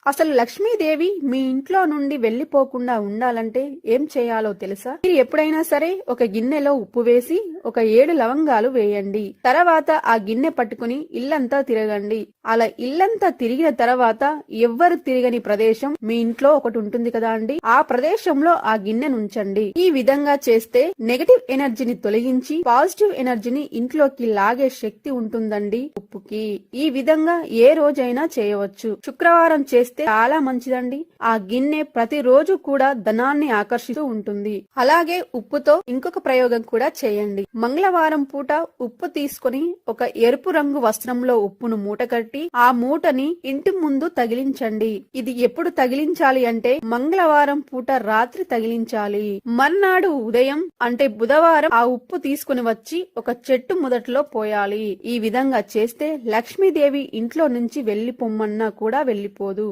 అసలు లక్ష్మీదేవి మీ ఇంట్లో నుండి వెళ్లిపోకుండా ఉండాలంటే ఏం చేయాలో తెలుసా? మీరు ఎప్పుడైనా సరే ఒక గిన్నెలో ఉప్పు వేసి ఒక 7 లవంగాలు వేయండి. తర్వాత ఆ గిన్నె పట్టుకుని ఇల్లంతా తిరగండి. అలా ఇల్లంతా తిరిగిన తర్వాత ఎవ్వరు తిరగని ప్రదేశం మీ ఇంట్లో ఒకటి ఉంటుంది కదా అండి, ఆ ప్రదేశంలో ఆ గిన్నెను ఉంచండి. ఈ విధంగా చేస్తే నెగటివ్ ఎనర్జీని తొలగించి పాజిటివ్ ఎనర్జీని ఇంట్లోకి లాగే శక్తి ఉంటుందండి ఉప్పుకి. ఈ విధంగా ఏ రోజైనా చేయవచ్చు. శుక్రవారం చేస్తే చాలా మంచిదండి. ఆ గిన్నె ప్రతిరోజు కూడా ధనాన్ని ఆకర్షిస్తూ ఉంటుంది. అలాగే ఉప్పుతో ఇంకొక ప్రయోగం కూడా చేయండి. మంగళవారం పూట ఉప్పు తీసుకొని ఒక ఎరుపు రంగు వస్త్రంలో ఉప్పును మూట కట్టి ఆ మూటని ఇంటి ముందు తగిలించండి. ఇది ఎప్పుడు తగిలించాలి అంటే మంగళవారం పూట రాత్రి తగిలించాలి. మర్నాడు ఉదయం అంటే బుధవారం ఆ ఉప్పు తీసుకుని వచ్చి ఒక చెట్టు మొదట్లో పోయాలి. ఈ విధంగా చేస్తే లక్ష్మీదేవి ఇంట్లో నుంచి వెళ్లిపోమ్మన్నా కూడా వెళ్లిపోదు.